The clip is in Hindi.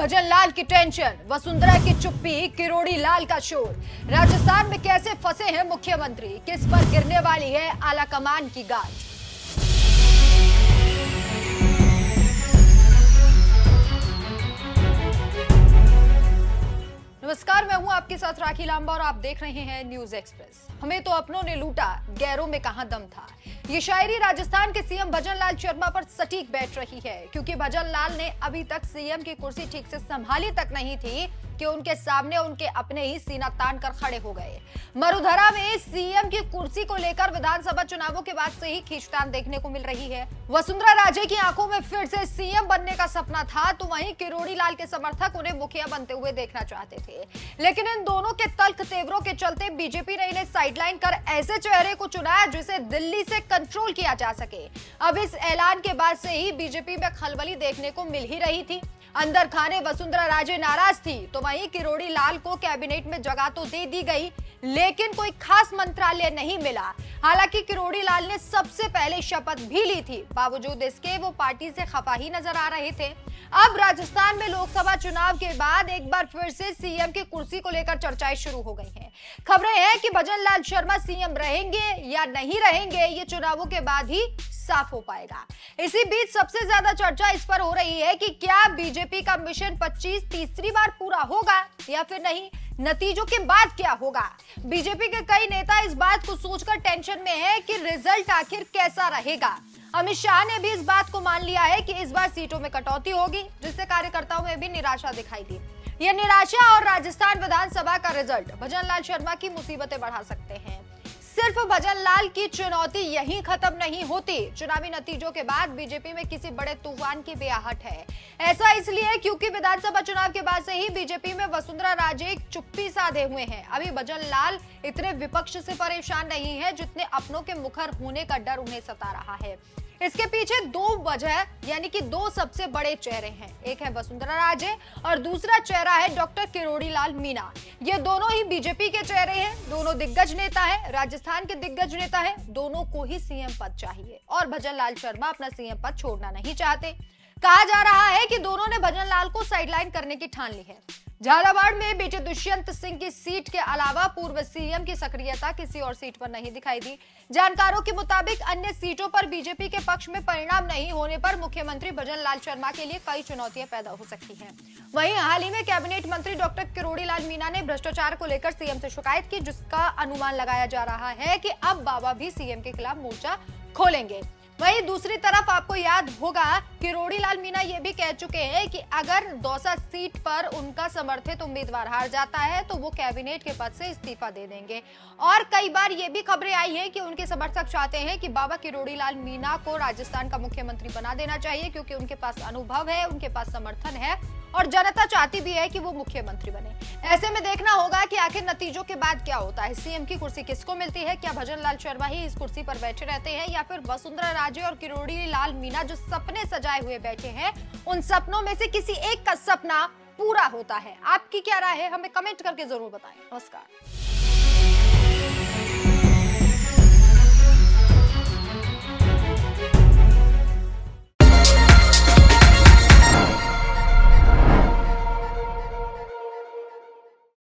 भजन लाल की टेंशन, वसुंधरा की चुप्पी, किरोड़ी लाल का शोर। राजस्थान में कैसे फंसे हैं मुख्यमंत्री, किस पर गिरने वाली है आलाकमान की गाज। नमस्कार, मैं हूं आपके साथ राखी लांबा और आप देख रहे हैं न्यूज एक्सप्रेस। हमें तो अपनों ने लूटा, गैरों में कहां दम था। ये शायरी राजस्थान के सीएम भजन लाल शर्मा पर सटीक बैठ रही है, क्योंकि भजन लाल ने अभी तक सीएम की कुर्सी ठीक से संभाली तक नहीं थी कि उनके सामने उनके अपने ही सीना तान कर खड़े हो गए। मरुधरा में सीएम की कुर्सी को लेकर विधानसभा चुनावों के बाद से ही खींचतान देखने को मिल रही है। वसुंधरा राजे की आंखों में फिर से सीएम बनने का सपना था, तो वहीं किरोड़ी लाल के समर्थक उन्हें मुखिया बनते हुए देखना चाहते थे। लेकिन इन दोनों के तल्ख तेवरों के चलते बीजेपी ने इन्हें साइडलाइन कर ऐसे चेहरे को चुनाया जिसे दिल्ली से कंट्रोल किया जा सके। अब इस ऐलान के बाद से ही बीजेपी में खलबली देखने को मिल ही रही थी। अंदर खाने वसुंधरा राजे नाराज थी, तो वहीं किरोड़ी लाल को कैबिनेट में जगह तो दे दी गई, लेकिन कोई खास मंत्रालय नहीं मिला। हालांकि किरोड़ी लाल ने सबसे पहले शपथ भी ली थी, बावजूद इसके वो पार्टी से खफा ही नजर आ रहे थे। अब राजस्थान में लोकसभा चुनाव के बाद एक बार फिर से सीएम की कुर्सी को लेकर चर्चाएं शुरू हो गई हैं। खबरें हैं कि भजन लाल शर्मा सीएम रहेंगे या नहीं रहेंगे, ये चुनावों के बाद ही साफ हो पाएगा। इसी बीच सबसे ज्यादा चर्चा इस पर हो रही है कि क्या बीजेपी का मिशन 25 तीसरी बार पूरा होगा या फिर नहीं, नतीजों के बाद क्या होगा। बीजेपी के कई नेता इस बात को सोचकर टेंशन में है कि रिजल्ट आखिर कैसा रहेगा। अमित शाह ने भी इस बात को मान लिया है कि इस बार सीटों में कटौती होगी, जिससे कार्यकर्ताओं में भी निराशा दिखाई दी। यह निराशा और राजस्थान विधानसभा का रिजल्ट भजन लाल शर्मा की मुसीबतें बढ़ा सकते हैं। सिर्फ भजन लाल की चुनौती यहीं खत्म नहीं होती। चुनावी नतीजों के बाद बीजेपी में किसी बड़े तूफान की भी आहट है। ऐसा इसलिए क्योंकि विधानसभा चुनाव के बाद से ही बीजेपी में वसुंधरा राजे चुप्पी साधे हुए हैं। अभी भजन लाल इतने विपक्ष से परेशान नहीं है जितने अपनों के मुखर होने का डर उन्हें सता रहा है। इसके पीछे दो वजह यानी कि दो सबसे बड़े चेहरे हैं। एक है वसुंधरा राजे और दूसरा चेहरा है डॉक्टर किरोड़ी लाल मीणा। ये दोनों ही बीजेपी के चेहरे हैं, दोनों दिग्गज नेता हैं, राजस्थान के दिग्गज नेता हैं। दोनों को ही सीएम पद चाहिए और भजन लाल शर्मा अपना सीएम पद छोड़ना नहीं चाहते। कहा जा रहा है कि दोनों ने भजन लाल को साइडलाइन करने की ठान ली है। झालावाड़ में बेटे दुष्यंत सिंह की सीट के अलावा पूर्व सीएम की सक्रियता किसी और सीट पर नहीं दिखाई दी। जानकारों के मुताबिक अन्य सीटों पर बीजेपी के पक्ष में परिणाम नहीं होने पर मुख्यमंत्री भजन लाल शर्मा के लिए कई चुनौतियां पैदा हो सकती हैं। वहीं हाल ही में कैबिनेट मंत्री डॉक्टर किरोड़ी लाल मीणा ने भ्रष्टाचार को लेकर सीएम से शिकायत की, जिसका अनुमान लगाया जा रहा है कि अब बाबा भी सीएम के खिलाफ मोर्चा खोलेंगे। वहीं दूसरी तरफ आपको याद होगा किरोड़ी लाल मीणा ये भी कह चुके हैं कि अगर दौसा सीट पर उनका समर्थित उम्मीदवार हार जाता है तो वो कैबिनेट के पद से इस्तीफा दे देंगे। और कई बार ये भी खबरें आई हैं कि उनके समर्थक चाहते हैं कि बाबा किरोड़ी लाल मीणा को राजस्थान का मुख्यमंत्री बना देना चाहिए, क्योंकि उनके पास अनुभव है, उनके पास समर्थन है और जनता चाहती भी है कि वो मुख्यमंत्री बने। ऐसे में देखना होगा कि आखिर नतीजों के बाद क्या होता है। सीएम की कुर्सी किसको मिलती है? क्या भजन लाल शर्मा ही इस कुर्सी पर बैठे रहते हैं या फिर वसुंधरा राजे और किरोड़ी लाल मीणा जो सपने सजाए हुए बैठे हैं, उन सपनों में से किसी एक का सपना पूरा होता है? आपकी क्या राय है? हमें कमेंट करके जरूर बताएं। नमस्कार।